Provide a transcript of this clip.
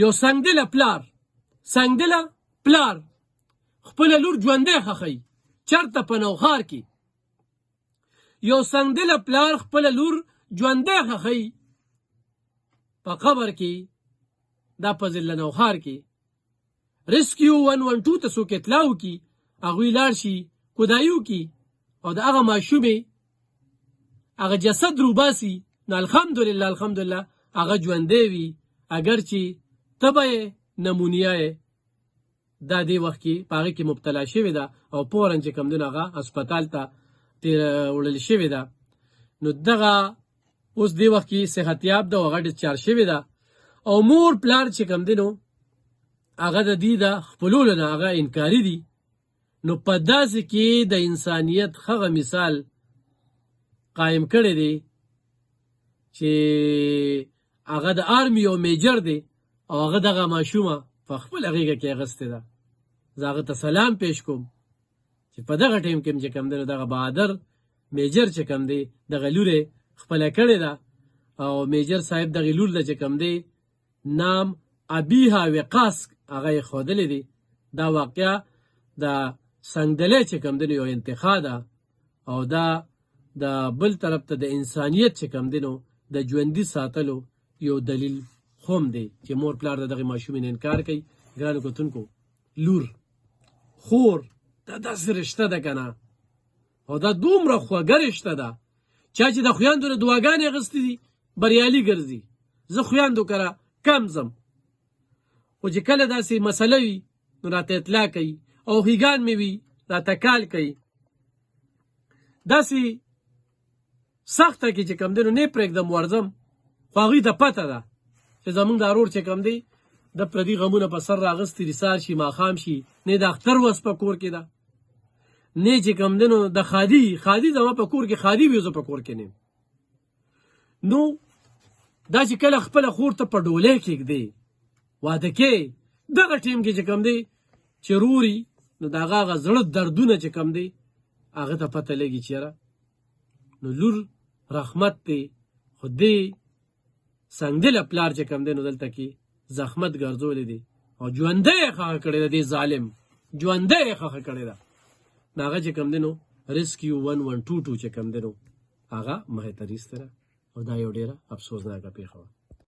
یو سنګدله پلار خپله لور ژوندی ښخوي چېرته په نوښار کې یو سنګدله پلار خپله لور ژوندی ښخوي په قبر کې دا په ضلع نوښار کې ریسکیو 112 ته څوک اطلاع وکړي هغوی لاړ شي کودایي وکړي او د هغه ماشومې هغه جسد روباسي نو الحمدلله هغه ژوندی وي اگر چې تبه یې نمونیا یې دا دې وخت کې په هغې کې مبتلا شوې ده او فوراً چې کوم دی نو هغه هسپتال ته وړل شوې ده نو دغه اوس دې وخت کې صحتیاب ده او هغه ډسچارج شوې ده او مور پلار چې کوم دی نو هغه د دې د خپلولو نه هغه انکاري دي نو په داسې کې د انسانیت هغه مثال قایم کړی دی چې هغه د آرمي یو میجر دی او هغه دغه ماشومه په خپله غېږه کې اخیستې ده زه هغه ته سلام پیش کوم چې په دغه ټیم کې چې کوم دی نو دغه بهادر میجر چې کوم دی دغه لور یې خپله کړې ده او میجر صاحب دغې لور له چې کوم دی نام ابیها وقاص هغه یې ښودلی دی دا واقعه د سنګدلۍ چې کوم دی نو یو انتخا ده او دا د بل طرف ته د انسانیت چې کوم دی نو د ژوندي ساتلو یو دلیل هم دی چې مور پلار د دغې ماشومې نه انکار کوي ګرانو کتونکو لور خور دا داسې رشته ده که نه او دا دومره خوږه رشته ده چا چې د خویندو نه دعاګانې اخیستې دي بریالي ګرځي زه خویندو کره کم ځم خو چې کله داسې مسله وي نو راته اطلاع کوي او هیګان مې وي راته کال کوي داسې سخته کې چې کوم دی نو نه پرېږدم ورځم خو هغوی ته پته ده چې زمونږ دا ورور چې کوم دی د پردي غمونه په سر راغستې دي سهار شي ماښام شي نه د اختر وس په کور کې ده نه چې کوم دی نو د خادي زما په کور کې خادي وي زه په کور کې نه نو دا چې کله خپله خور ته په ډولۍ کېږدې واده کې دغه ټیم کې چې کوم دی چې روري نو د هغه زړه دردونه چې کوم دی هغه ته پته لګي چېره نو لور رحمت دی خو دې سنګدله پلار چې کوم دی نو دلته کې زحمت ګرځولی دی او ژوندی یې ښخه کړې ده دې ظالم ژوندی یې ښخه کړې ده نو هغه چې کوم دی نو ریسکیو 112 چې کوم دی نو هغه مهې ته ایسته ده او دا یو ډېره افسوسناکه پېښه وه